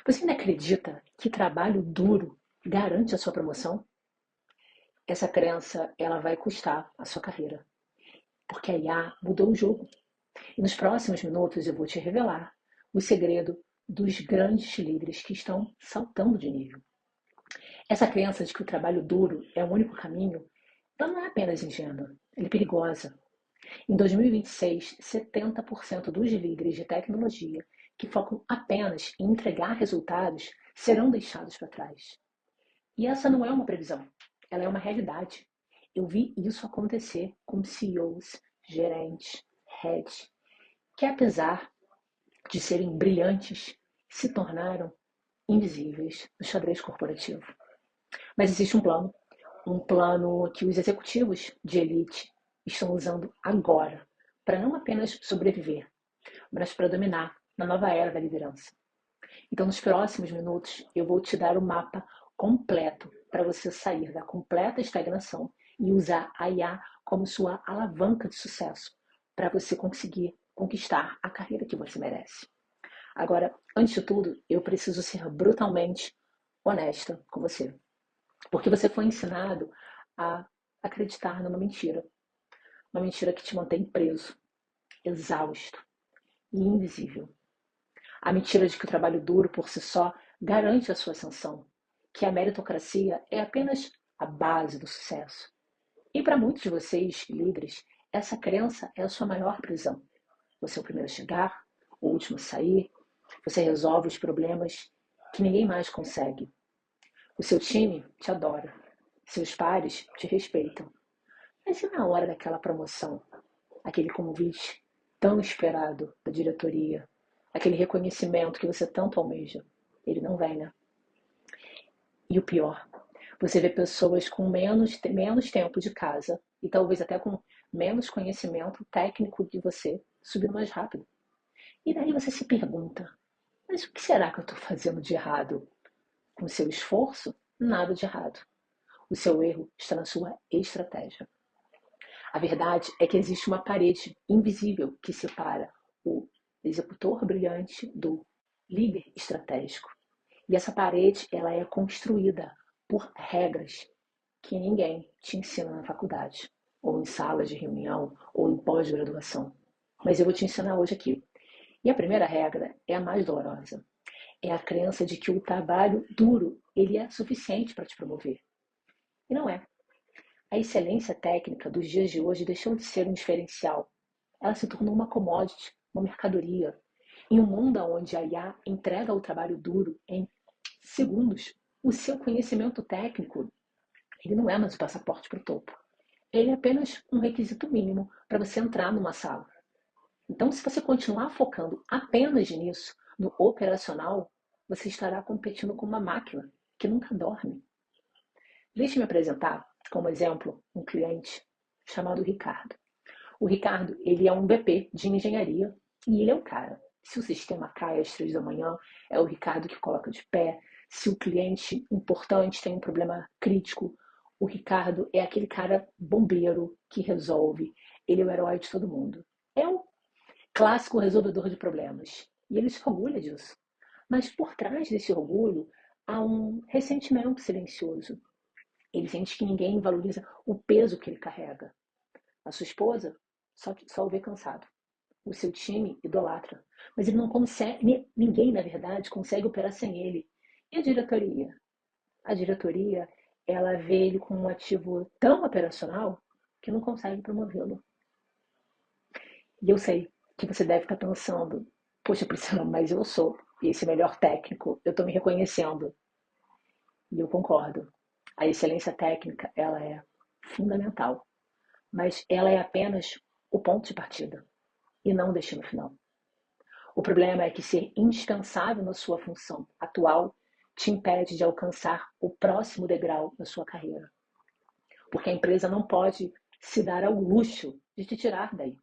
Você ainda acredita que trabalho duro garante a sua promoção? Essa crença, ela vai custar a sua carreira, porque a IA mudou o jogo. E nos próximos minutos eu vou te revelar o segredo dos grandes líderes que estão saltando de nível. Essa crença de que o trabalho duro é o único caminho, ela não é apenas ingênua, ela é perigosa. Em 2026, 70% dos líderes de tecnologia que focam apenas em entregar resultados serão deixados para trás. E essa não é uma previsão, ela é uma realidade. Eu vi isso acontecer com CEOs, gerentes, heads, que apesar de serem brilhantes, se tornaram invisíveis no xadrez corporativo. Mas existe um plano que os executivos de elite estão usando agora para não apenas sobreviver, mas para dominar na nova era da liderança. Então, nos próximos minutos, eu vou te dar o mapa completo para você sair da completa estagnação e usar a IA como sua alavanca de sucesso para você conseguir conquistar a carreira que você merece. Agora, antes de tudo, eu preciso ser brutalmente honesta com você, porque você foi ensinado a acreditar numa mentira, uma mentira que te mantém preso, exausto e invisível. A mentira de que o trabalho duro por si só garante a sua ascensão, que a meritocracia é apenas a base do sucesso. E para muitos de vocês, líderes, essa crença é a sua maior prisão. Você é o primeiro a chegar, o último a sair, você resolve os problemas que ninguém mais consegue. O seu time te adora, seus pares te respeitam. Mas e na hora daquela promoção, aquele convite tão esperado da diretoria, aquele reconhecimento que você tanto almeja? Ele não vem, né? E o pior, você vê pessoas com menos tempo de casa e talvez até com menos conhecimento técnico que você subindo mais rápido. E daí você se pergunta, mas o que será que eu estou fazendo de errado? Com o seu esforço, nada de errado. O seu erro está na sua estratégia. A verdade é que existe uma parede invisível que separa o executor brilhante do líder estratégico. E essa parede, ela é construída por regras que ninguém te ensina na faculdade, ou em salas de reunião, ou em pós-graduação. Mas eu vou te ensinar hoje aqui. E a primeira regra é a mais dolorosa. É a crença de que o trabalho duro, ele é suficiente para te promover. E não é. A excelência técnica dos dias de hoje deixou de ser um diferencial. Ela se tornou uma commodity, uma mercadoria. Em um mundo onde a IA entrega o trabalho duro em segundos, o seu conhecimento técnico, ele não é mais o passaporte para o topo. Ele é apenas um requisito mínimo para você entrar numa sala. Então, se você continuar focando apenas nisso, no operacional, você estará competindo com uma máquina que nunca dorme. Deixe-me apresentar, como exemplo, um cliente chamado Ricardo. O Ricardo, ele é um BP de engenharia e ele é o cara. Se o sistema cai às 3 da manhã, é o Ricardo que coloca de pé. Se o cliente importante tem um problema crítico, o Ricardo é aquele cara bombeiro que resolve. Ele é o herói de todo mundo. É o clássico resolvedor de problemas. E ele se orgulha disso. Mas por trás desse orgulho há um ressentimento silencioso. Ele sente que ninguém valoriza o peso que ele carrega. A sua esposa só o vê cansado. O seu time idolatra. Mas ele não consegue, ninguém, na verdade, consegue operar sem ele. E a diretoria? A diretoria, ela vê ele como um ativo tão operacional que não consegue promovê-lo. E eu sei que você deve estar pensando, poxa, Priscila, mas eu sou esse melhor técnico, eu estou me reconhecendo. E eu concordo. A excelência técnica, ela é fundamental, mas ela é apenas o ponto de partida e não o destino final. O problema é que ser indispensável na sua função atual te impede de alcançar o próximo degrau na sua carreira, porque a empresa não pode se dar ao luxo de te tirar daí.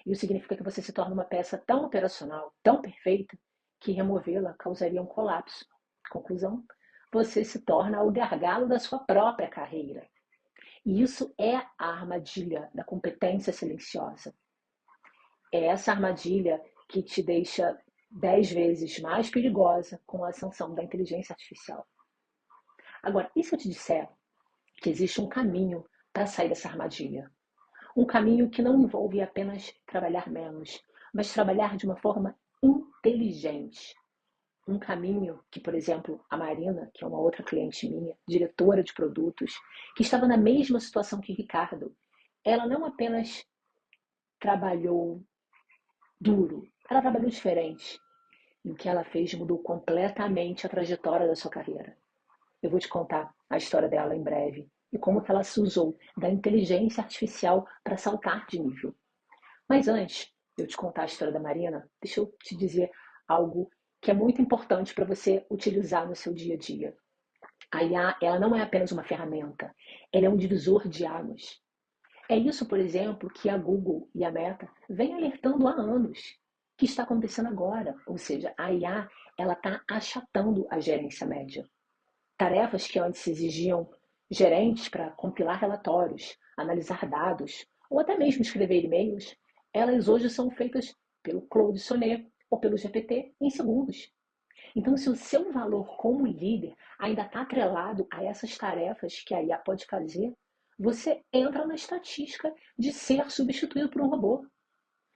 Isso significa que você se torna uma peça tão operacional, tão perfeita, que removê-la causaria um colapso. Conclusão: você se torna o gargalo da sua própria carreira. E isso é a armadilha da competência silenciosa. É essa armadilha que te deixa 10 vezes mais perigosa com a ascensão da inteligência artificial. Agora, e se eu te disser que existe um caminho para sair dessa armadilha? Um caminho que não envolve apenas trabalhar menos, mas trabalhar de uma forma inteligente. Um caminho que, por exemplo, a Marina, que é uma outra cliente minha, diretora de produtos, que estava na mesma situação que Ricardo, ela não apenas trabalhou duro, ela trabalhou diferente. E o que ela fez mudou completamente a trajetória da sua carreira. Eu vou te contar a história dela em breve e como que ela se usou da inteligência artificial para saltar de nível. Mas antes de eu te contar a história da Marina, deixa eu te dizer algo que é muito importante para você utilizar no seu dia a dia. A IA, ela não é apenas uma ferramenta, ela é um divisor de águas. É isso, por exemplo, que a Google e a Meta vêm alertando há anos, que está acontecendo agora. Ou seja, a IA, ela está achatando a gerência média. Tarefas que antes exigiam gerentes para compilar relatórios, analisar dados ou até mesmo escrever e-mails, elas hoje são feitas pelo Claude Sonnet ou pelo GPT em segundos. Então, se o seu valor como líder ainda está atrelado a essas tarefas que a IA pode fazer, você entra na estatística de ser substituído por um robô.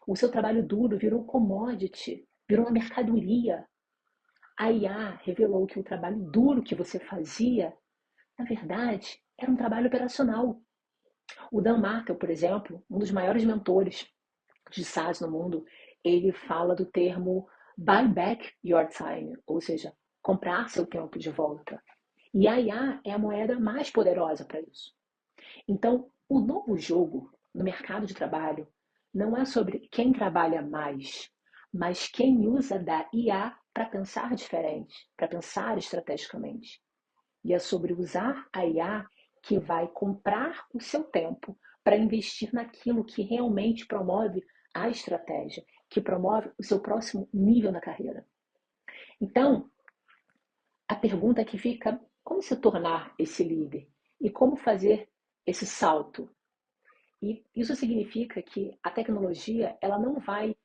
O seu trabalho duro virou commodity, virou uma mercadoria. A IA revelou que o trabalho duro que você fazia, na verdade, era um trabalho operacional. O Dan Martel, por exemplo, um dos maiores mentores de SaaS no mundo, ele fala do termo buy back your time, ou seja, comprar seu tempo de volta. E a IA é a moeda mais poderosa para isso. Então, o novo jogo no mercado de trabalho não é sobre quem trabalha mais, mas quem usa da IA para pensar diferente, para pensar estrategicamente. E é sobre usar a IA que vai comprar o seu tempo para investir naquilo que realmente promove a estratégia, que promove o seu próximo nível na carreira. Então, a pergunta que fica: como se tornar esse líder? E como fazer esse salto? E isso significa que a tecnologia, ela não vai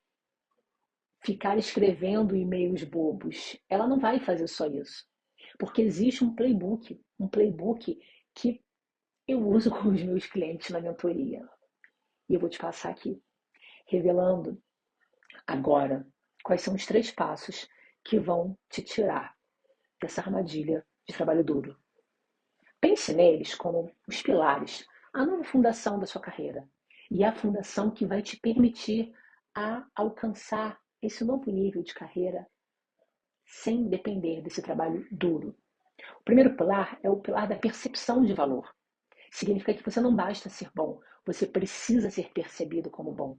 ficar escrevendo e-mails bobos. Ela não vai fazer só isso. Porque existe um playbook que eu uso com os meus clientes na mentoria. E eu vou te passar aqui, revelando agora quais são os 3 passos que vão te tirar dessa armadilha de trabalho duro. Pense neles como os pilares, a nova fundação da sua carreira. E é a fundação que vai te permitir a alcançar esse novo nível de carreira sem depender desse trabalho duro. O primeiro pilar é o pilar da percepção de valor. Significa que você não basta ser bom, você precisa ser percebido como bom.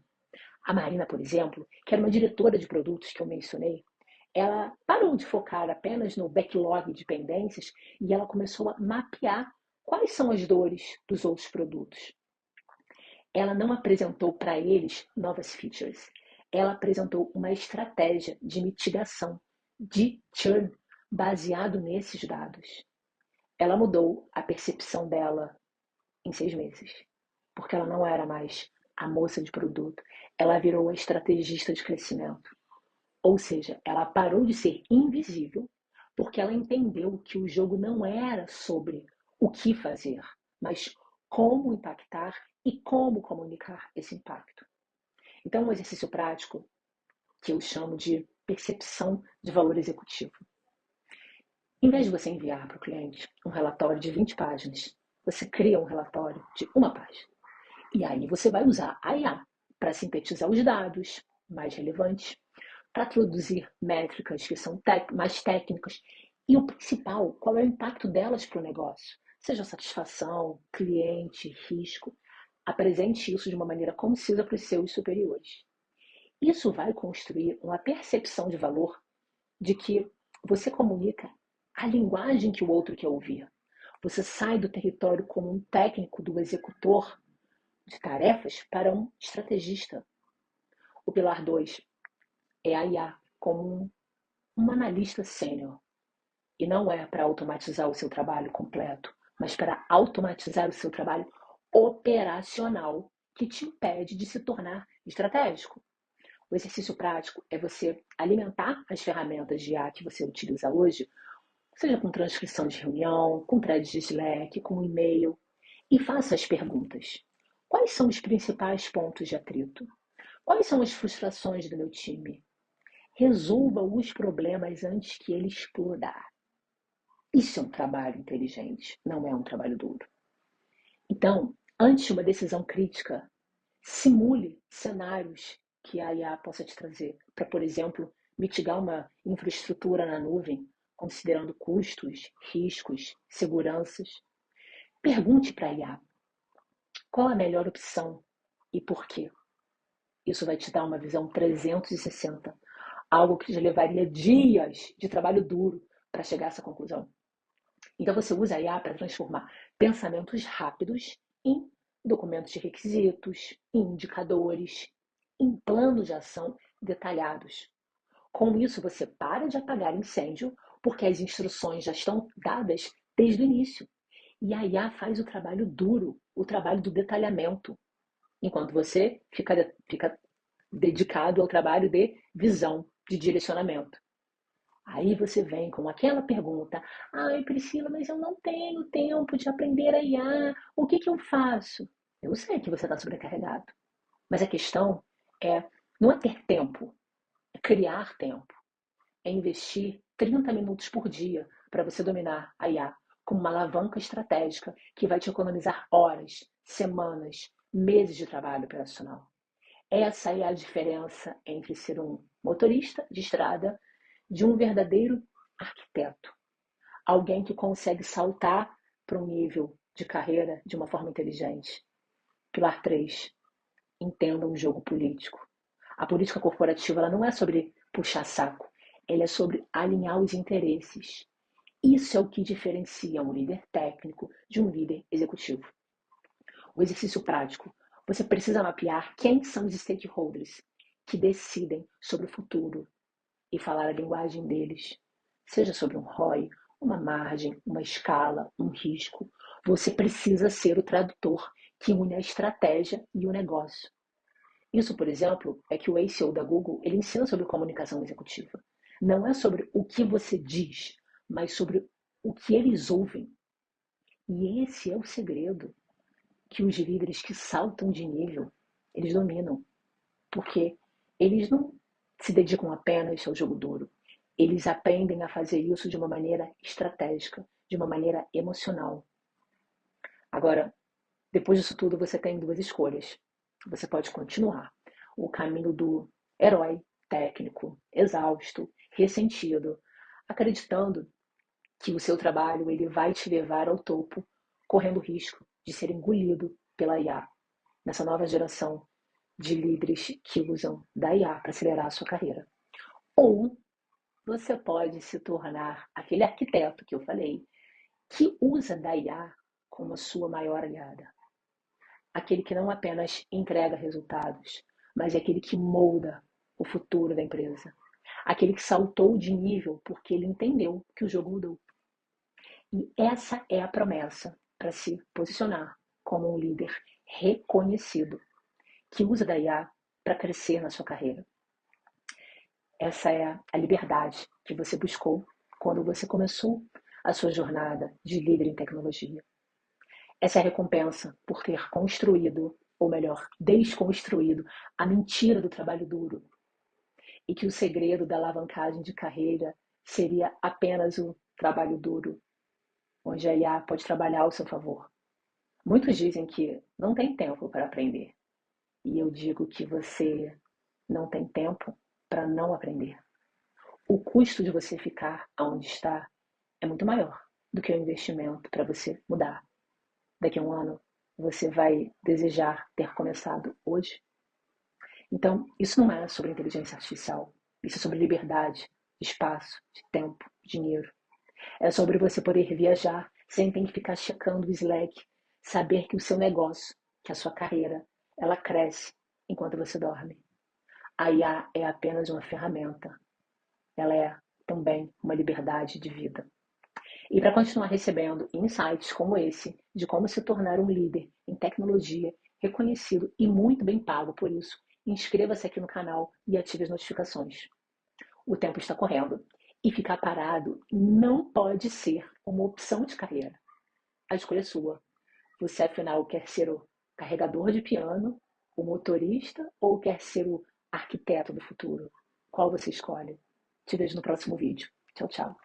A Marina, por exemplo, que era uma diretora de produtos que eu mencionei, ela parou de focar apenas no backlog de pendências e ela começou a mapear quais são as dores dos outros produtos. Ela não apresentou para eles novas features, ela apresentou uma estratégia de mitigação de churn baseado nesses dados. Ela mudou a percepção dela em 6 meses, porque ela não era mais a moça de produto, ela virou a estrategista de crescimento. Ou seja, ela parou de ser invisível porque ela entendeu que o jogo não era sobre o que fazer, mas como impactar e como comunicar esse impacto. Então, um exercício prático que eu chamo de percepção de valor executivo. Em vez de você enviar para o cliente um relatório de 20 páginas, você cria um relatório de 1 página. E aí você vai usar a IA para sintetizar os dados mais relevantes, para produzir métricas que são mais técnicas e o principal, qual é o impacto delas para o negócio, seja satisfação, cliente, risco. Apresente isso de uma maneira concisa para os seus superiores. Isso vai construir uma percepção de valor de que você comunica a linguagem que o outro quer ouvir. Você sai do território como um técnico do executor de tarefas para um estrategista. O pilar 2 é a IA como um analista sênior. E não é para automatizar o seu trabalho completo, mas para automatizar o seu trabalho operacional que te impede de se tornar estratégico. O exercício prático é você alimentar as ferramentas de IA que você utiliza hoje, seja com transcrição de reunião, com threads de Slack, com e-mail, e faça as perguntas. Quais são os principais pontos de atrito? Quais são as frustrações do meu time? Resolva os problemas antes que ele exploda. Isso é um trabalho inteligente, não é um trabalho duro. Então, antes de uma decisão crítica, simule cenários que a IA possa te trazer para, por exemplo, mitigar uma infraestrutura na nuvem, considerando custos, riscos, seguranças. Pergunte para a IA qual a melhor opção e por quê. Isso vai te dar uma visão 360, algo que te levaria dias de trabalho duro para chegar a essa conclusão. Então você usa a IA para transformar pensamentos rápidos em documentos de requisitos, em indicadores, em planos de ação detalhados. Com isso, você para de apagar incêndio, porque as instruções já estão dadas desde o início. E a IA faz o trabalho duro, o trabalho do detalhamento, enquanto você fica dedicado ao trabalho de visão, de direcionamento. Aí você vem com aquela pergunta: ai, Priscila, mas eu não tenho tempo de aprender a IA, o que eu faço? Eu sei que você está sobrecarregado, mas a questão é não é ter tempo, é criar tempo, é investir 30 minutos por dia para você dominar a IA como uma alavanca estratégica que vai te economizar horas, semanas, meses de trabalho operacional. Essa é a diferença entre ser um motorista de estrada de um verdadeiro arquiteto. Alguém que consegue saltar para um nível de carreira de uma forma inteligente. Pilar 3. Entenda o jogo político. A política corporativa ela não é sobre puxar saco, ela é sobre alinhar os interesses. Isso é o que diferencia um líder técnico de um líder executivo. O exercício prático. Você precisa mapear quem são os stakeholders que decidem sobre o futuro e falar a linguagem deles. Seja sobre um ROI, uma margem, uma escala, um risco. Você precisa ser o tradutor que une a estratégia e o negócio. Isso, por exemplo, é que o ACO da Google ele ensina sobre comunicação executiva. Não é sobre o que você diz, mas sobre o que eles ouvem. E esse é o segredo que os líderes que saltam de nível, eles dominam. Porque eles não se dedicam apenas ao jogo duro. Eles aprendem a fazer isso de uma maneira estratégica, de uma maneira emocional. Agora, depois disso tudo, você tem duas escolhas. Você pode continuar o caminho do herói técnico, exausto, ressentido, acreditando que o seu trabalho ele vai te levar ao topo, correndo risco de ser engolido pela IA. Nessa nova geração de líderes que usam da IA para acelerar a sua carreira. Ou você pode se tornar aquele arquiteto que eu falei, que usa da IA como a sua maior aliada. Aquele que não apenas entrega resultados, mas é aquele que molda o futuro da empresa. Aquele que saltou de nível porque ele entendeu que o jogo mudou. E essa é a promessa para se posicionar como um líder reconhecido, que usa da IA para crescer na sua carreira. Essa é a liberdade que você buscou quando você começou a sua jornada de líder em tecnologia. Essa é a recompensa por ter construído, ou melhor, desconstruído a mentira do trabalho duro. E que o segredo da alavancagem de carreira seria apenas o trabalho duro, onde a IA pode trabalhar ao seu favor. Muitos dizem que não tem tempo para aprender. E eu digo que você não tem tempo para não aprender. O custo de você ficar onde está é muito maior do que o investimento para você mudar. Daqui a um ano, você vai desejar ter começado hoje? Então, isso não é sobre inteligência artificial. Isso é sobre liberdade, espaço, de tempo, dinheiro. É sobre você poder viajar sem ter que ficar checando o Slack, saber que o seu negócio, que a sua carreira, ela cresce enquanto você dorme. A IA é apenas uma ferramenta. Ela é também uma liberdade de vida. E para continuar recebendo insights como esse, de como se tornar um líder em tecnologia, reconhecido e muito bem pago por isso, inscreva-se aqui no canal e ative as notificações. O tempo está correndo e ficar parado não pode ser uma opção de carreira. A escolha é sua. Você, afinal, quer ser o carregador de piano, o motorista ou quer ser o arquiteto do futuro? Qual você escolhe? Te vejo no próximo vídeo. Tchau, tchau.